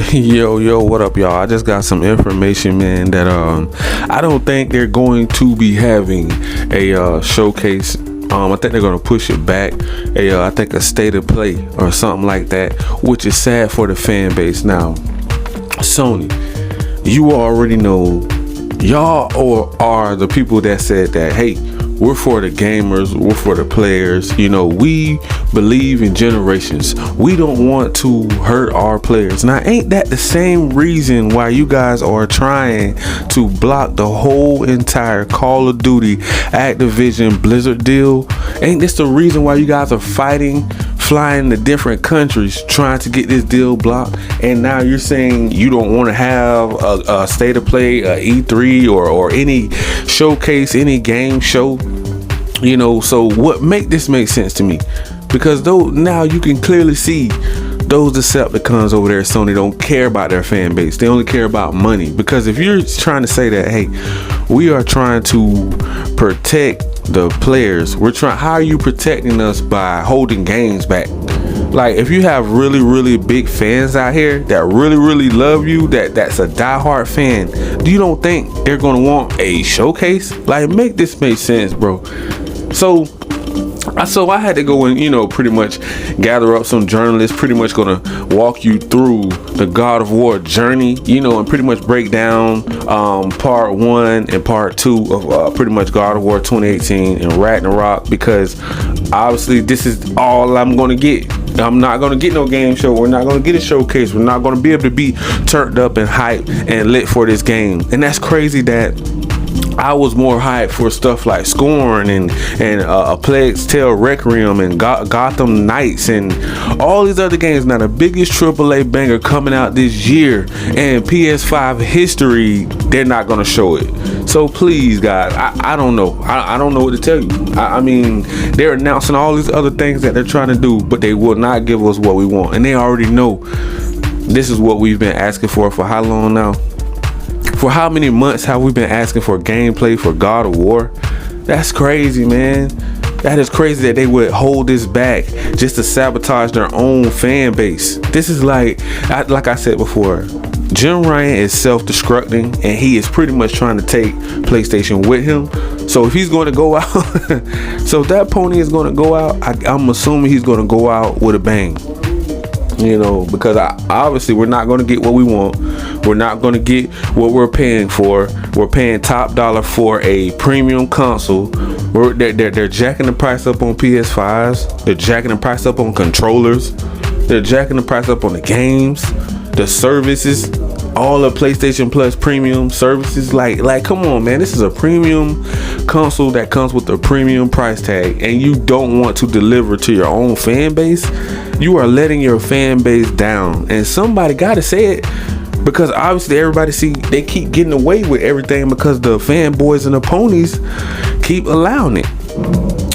Yo, what up, y'all? I just got some information, man, that I don't think they're going to be having a showcase. I think they're gonna push it back. I think a state of play or something like that, which is sad for the fan base. Now, Sony, you already know, y'all are the people that said that, hey, we're for the gamers, we're for the players. You know, we believe in generations. We don't want to hurt our players. Now, ain't that the same reason why you guys are trying to block the whole entire Call of Duty Activision Blizzard deal? Ain't this the reason why you guys are fighting, flying to different countries trying to get this deal blocked? And now you're saying you don't want to have a state of play, a E3 or any showcase, any game show. You know, so what make sense to me? Because though now you can clearly see those Decepticons over there at Sony don't care about their fan base. They only care about money. Because if you're trying to say that, hey, we are trying to protect the players, how are you protecting us by holding games back? Like, if you have really big fans out here that really love you, that's a diehard fan, you don't think they're gonna want a showcase? Like, make sense, bro. So I had to go and, you know, pretty much gather up some journalists, pretty much gonna walk you through the God of War journey, you know, and pretty much break down part 1 and part 2 of pretty much God of War 2018 and Ragnarok, because obviously this is all I'm gonna get. I'm not gonna get no game show. We're not gonna get a showcase. We're not gonna be able to be turned up and hyped and lit for this game. And that's crazy that I was more hyped for stuff like Scorn and A Plague's Tale Requiem and Gotham Knights and all these other games. Now, the biggest AAA banger coming out this year and PS5 history, they're not gonna show it. So please, guys, I don't know. I don't know what to tell you. I mean, they're announcing all these other things that they're trying to do, but they will not give us what we want. And they already know this is what we've been asking for how long now? For how many months have we been asking for gameplay for God of War? That's crazy, man. That is crazy that they would hold this back just to sabotage their own fan base. This is like I said before, Jim Ryan is self-destructing and he is pretty much trying to take PlayStation with him. So if he's going to go out, so if that pony is going to go out, I'm assuming he's going to go out with a bang. You know, because obviously we're not going to get what we want. We're not going to get what we're paying for. We're paying top dollar for a premium console. They're jacking the price up on PS5s. They're jacking the price up on controllers. They're jacking the price up on the games, the services, all the PlayStation Plus premium services. Like, come on, man. This is a premium console that comes with a premium price tag, and you don't want to deliver to your own fan base. You are letting your fan base down, and somebody got to say it, because obviously everybody they keep getting away with everything because the fanboys and the ponies keep allowing it.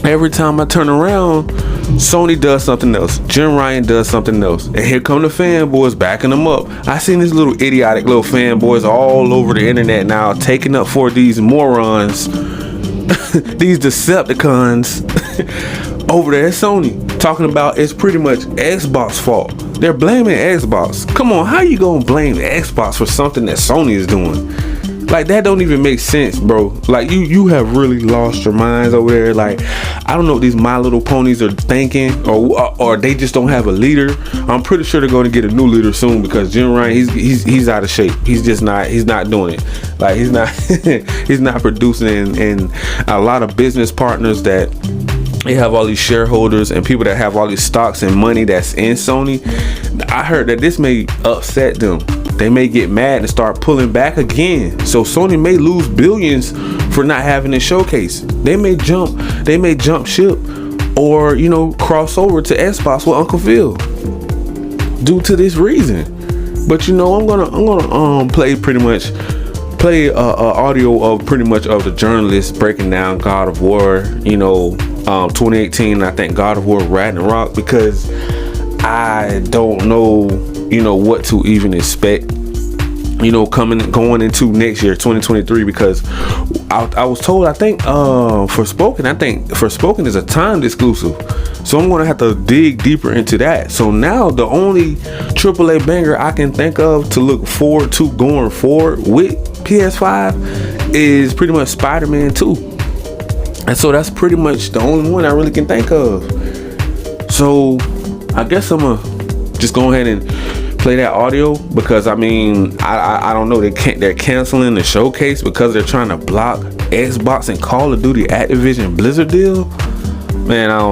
Every time I turn around, Sony does something else, Jim Ryan does something else, and here come the fanboys backing them up. I seen these little idiotic little fanboys all over the internet now taking up for these morons, these Decepticons over there at Sony, talking about it's pretty much Xbox fault. They're blaming Xbox. Come on, how you gonna blame Xbox for something that Sony is doing? Like, that don't even make sense, bro. Like, you have really lost your minds over there. Like, I don't know what these My Little Ponies are thinking, or they just don't have a leader. I'm pretty sure they're going to get a new leader soon, because Jim Ryan, he's out of shape. He's not doing it. Like, he's not he's not producing, and a lot of business partners that they have all these shareholders and people that have all these stocks and money that's in Sony. I heard that this may upset them. They may get mad and start pulling back again. So Sony may lose billions for not having a showcase. They may jump ship, or, you know, cross over to Xbox with Uncle Phil due to this reason. But, you know, I'm gonna play audio of pretty much of the journalists breaking down God of War, you know, 2018. I think God of War Ragnarok, because I don't know, you know, what to even expect. going into next year, 2023, because I was told, I think Forspoken is a timed exclusive, so I'm gonna have to dig deeper into that. So now the only AAA banger I can think of to look forward to going forward with PS5 is pretty much Spider-Man 2, and so that's pretty much the only one I really can think of. So I guess I'm gonna just go ahead and play that audio, because I don't know, they're canceling the showcase because they're trying to block Xbox and Call of Duty Activision Blizzard deal. Man, I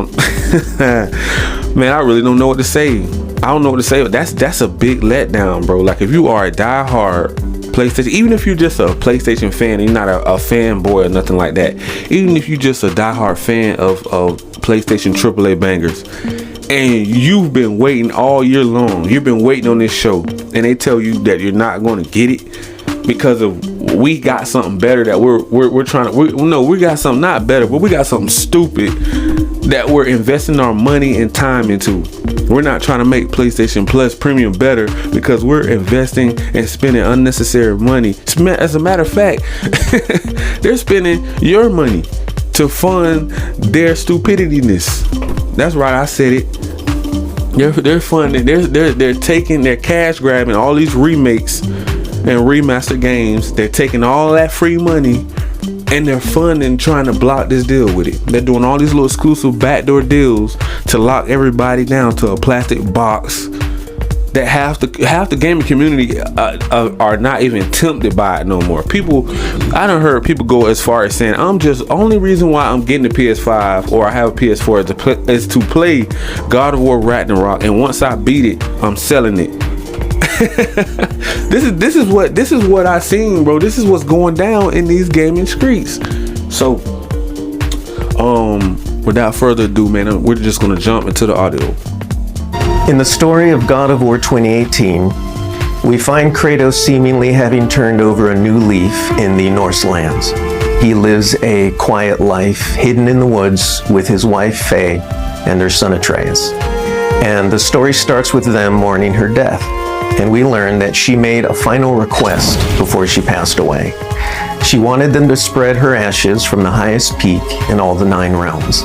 really don't know what to say. I don't know what to say, but that's a big letdown, bro. Like, if you are a diehard PlayStation, even if you're just a PlayStation fan and you're not a fanboy or nothing like that, even if you're just a diehard fan of PlayStation AAA bangers, and you've been waiting all year long, you've been waiting on this show, and they tell you that you're not going to get it because of we got something better that we got something not better, but we got something stupid that we're investing our money and time into. We're not trying to make PlayStation Plus Premium better because we're investing and spending unnecessary money. As a matter of fact, they're spending your money to fund their stupidityness. That's right, I said it. They're funding. They're taking, they're cash grabbing all these remakes and remaster games. They're taking all that free money and they're funding, trying to block this deal with it. They're doing all these little exclusive backdoor deals to lock everybody down to a plastic box that half the gaming community are not even tempted by it no more. I done heard people go as far as saying, only reason why I'm getting the PS5 or I have a PS4 is to play God of War Ragnarok, and once I beat it, I'm selling it. This is what I seen, bro. This is what's going down in these gaming streets. So without further ado, man, we're just gonna jump into the audio. In the story of God of War 2018, we find Kratos seemingly having turned over a new leaf in the Norse lands. He lives a quiet life hidden in the woods with his wife Faye and their son Atreus. And the story starts with them mourning her death, and we learn that she made a final request before she passed away. She wanted them to spread her ashes from the highest peak in all the 9 realms.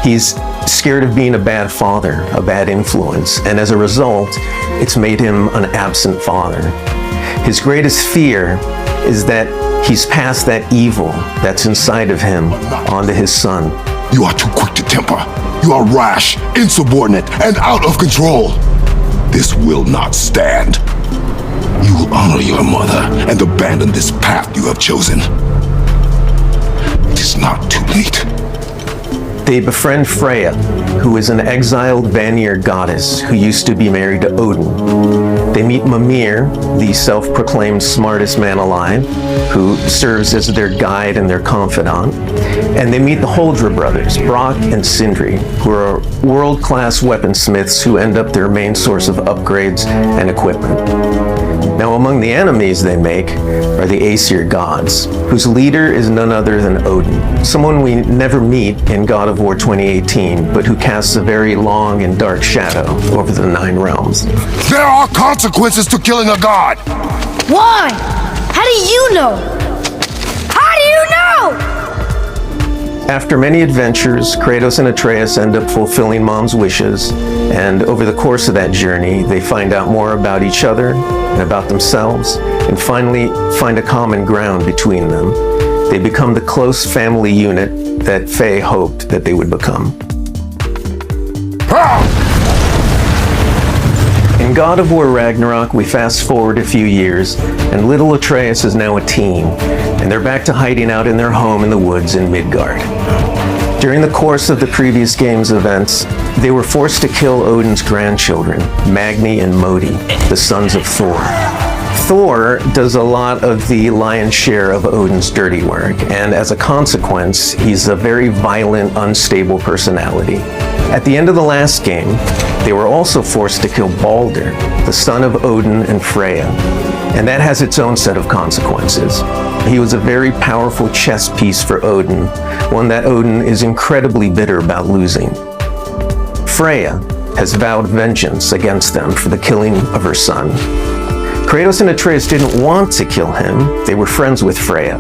He's scared of being a bad father, a bad influence, and as a result, it's made him an absent father. His greatest fear is that he's passed that evil that's inside of him onto his son. You are too quick to temper. You are rash, insubordinate, and out of control. This will not stand. You will honor your mother and abandon this path you have chosen. It is not too late. They befriend Freya, who is an exiled Vanir goddess who used to be married to Odin. They meet Mimir, the self-proclaimed smartest man alive, who serves as their guide and their confidant. And they meet the Holdra brothers, Brock and Sindri, who are world-class weaponsmiths who end up their main source of upgrades and equipment. Now, among the enemies they make are the Aesir gods, whose leader is none other than Odin, someone we never meet in God of War 2018, but who casts a very long and dark shadow over the 9 realms. There are consequences to killing a god! Why? How do you know? How do you know? After many adventures, Kratos and Atreus end up fulfilling Mom's wishes, and over the course of that journey, they find out more about each other and about themselves, and finally find a common ground between them. They become the close family unit that Faye hoped that they would become. In God of War Ragnarok, we fast forward a few years, and little Atreus is now a teen, and they're back to hiding out in their home in the woods in Midgard. During the course of the previous game's events, they were forced to kill Odin's grandchildren, Magni and Modi, the sons of Thor. Thor does a lot of the lion's share of Odin's dirty work, and as a consequence, he's a very violent, unstable personality. At the end of the last game, they were also forced to kill Balder, the son of Odin and Freya, and that has its own set of consequences. He was a very powerful chess piece for Odin, one that Odin is incredibly bitter about losing. Freya has vowed vengeance against them for the killing of her son. Kratos and Atreus didn't want to kill him. They were friends with Freya.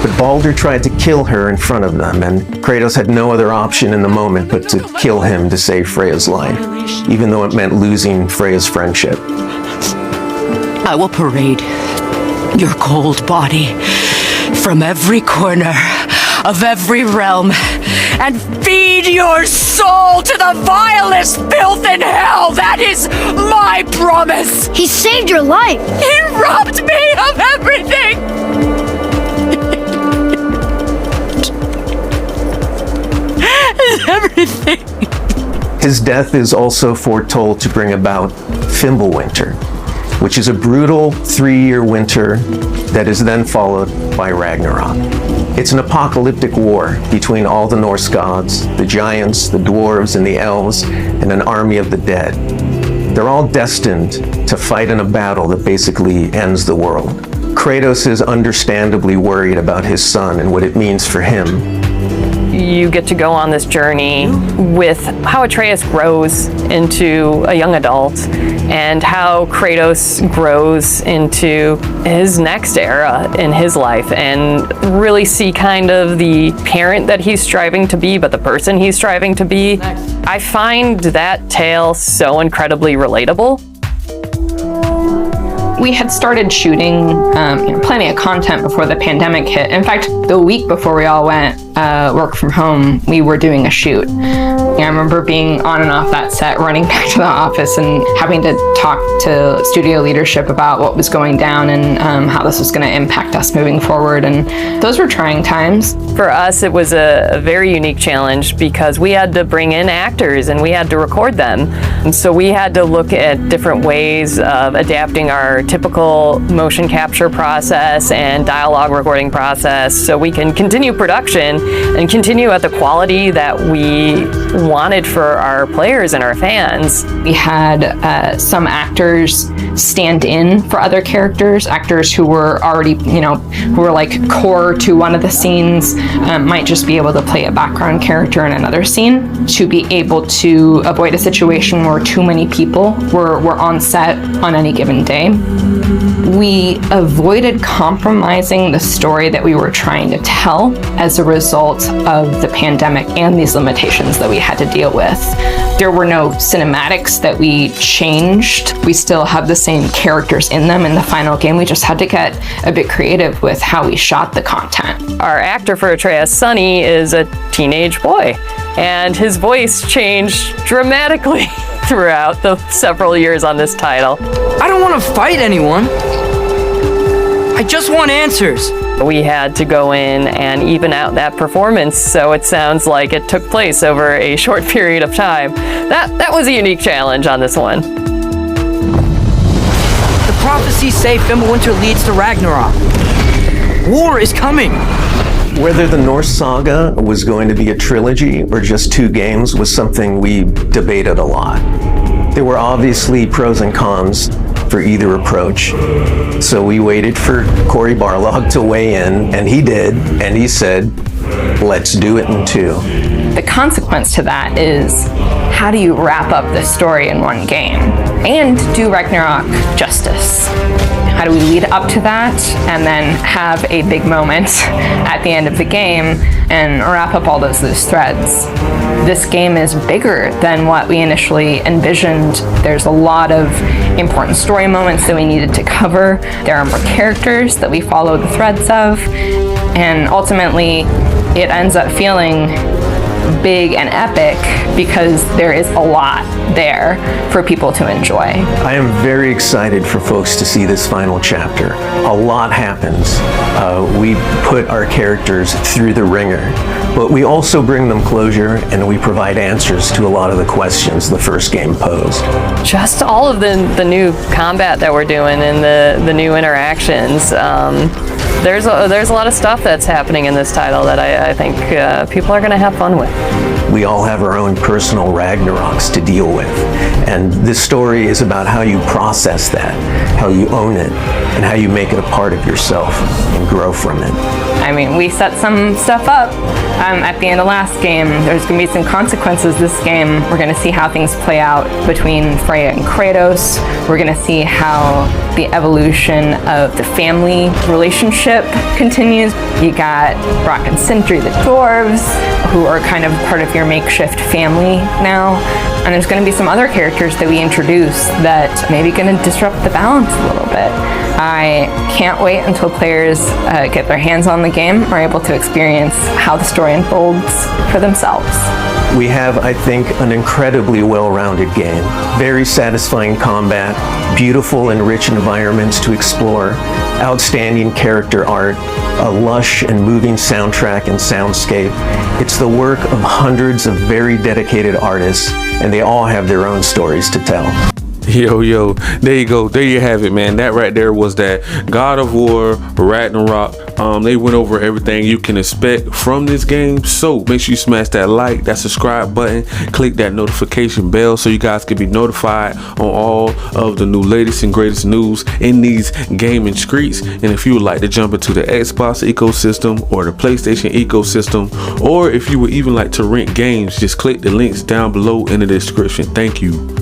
But Baldur tried to kill her in front of them, and Kratos had no other option in the moment but to kill him to save Freya's life, even though it meant losing Freya's friendship. I will parade your cold body from every corner of every realm and feed your soul to the vilest filth in hell. That is my promise. He saved your life. He robbed me of everything. Everything. His death is also foretold to bring about Fimbulwinter, which is a brutal 3-year winter that is then followed by Ragnarok. It's an apocalyptic war between all the Norse gods, the giants, the dwarves, and the elves, and an army of the dead. They're all destined to fight in a battle that basically ends the world. Kratos is understandably worried about his son and what it means for him. You get to go on this journey with how Atreus grows into a young adult and how Kratos grows into his next era in his life, and really see kind of the parent that he's striving to be, but the person he's striving to be. I find that tale so incredibly relatable. We had started shooting plenty of content before the pandemic hit. In fact, the week before we all went work from home, we were doing a shoot. I remember being on and off that set, running back to the office and having to talk to studio leadership about what was going down and how this was going to impact us moving forward. And those were trying times. For us, it was a very unique challenge because we had to bring in actors and we had to record them. And so we had to look at different ways of adapting our typical motion capture process and dialogue recording process so we can continue production and continue at the quality that we wanted for our players and our fans. We had some actors stand in for other characters, actors who were already, who were like core to one of the scenes, might just be able to play a background character in another scene, to be able to avoid a situation where too many people were on set on any given day. We avoided compromising the story that we were trying to tell as a result of the pandemic and these limitations that we had to deal with. There were no cinematics that we changed. We still have the same characters in them in the final game. We just had to get a bit creative with how we shot the content. Our actor for Atreus, Sonny, is a teenage boy, and his voice changed dramatically throughout the several years on this title. I don't want to fight anyone. I just want answers. We had to go in and even out that performance so it sounds like it took place over a short period of time. That was a unique challenge on this one. The prophecies say Fimbulwinter leads to Ragnarok. War is coming. Whether the Norse saga was going to be a trilogy or just 2 games was something we debated a lot. There were obviously pros and cons for either approach. So we waited for Cory Barlog to weigh in, and he did, and he said, let's do it in 2. The consequence to that is, how do you wrap up the story in one game and do Ragnarok justice? How do we lead up to that and then have a big moment at the end of the game and wrap up all those loose threads? This game is bigger than what we initially envisioned. There's a lot of important story moments that we needed to cover. There are more characters that we follow the threads of, and ultimately it ends up feeling big and epic because there is a lot there for people to enjoy. I am very excited for folks to see this final chapter. A lot happens. We put our characters through the ringer, but we also bring them closure and we provide answers to a lot of the questions the first game posed. Just all of the new combat that we're doing and the new interactions. There's a lot of stuff that's happening in this title that I think people are going to have fun with. We all have our own personal Ragnaroks to deal with. And this story is about how you process that, how you own it, and how you make it a part of yourself and grow from it. I mean, we set some stuff up at the end of last game. There's going to be some consequences this game. We're going to see how things play out between Freya and Kratos. We're going to see how the evolution of the family relationship continues. You got Brock and Sindri, the dwarves, who are kind of part of your makeshift family now. And there's going to be some other characters that we introduce that maybe going to disrupt the balance a little bit. I can't wait until players get their hands on the game, are able to experience how the story unfolds for themselves. We have, I think, an incredibly well-rounded game. Very satisfying combat, beautiful and rich environments to explore, outstanding character art, a lush and moving soundtrack and soundscape. It's the work of hundreds of very dedicated artists, and they all have their own stories to tell. Yo, there you go. There you have it, man. That right there was that God of War Ragnarok. They went over everything you can expect from this game. So make sure you smash that like, that subscribe button, click that notification bell so you guys can be notified on all of the new latest and greatest news in these gaming streets. And if you would like to jump into the Xbox ecosystem or the PlayStation ecosystem, or if you would even like to rent games, just click the links down below in the description. Thank you.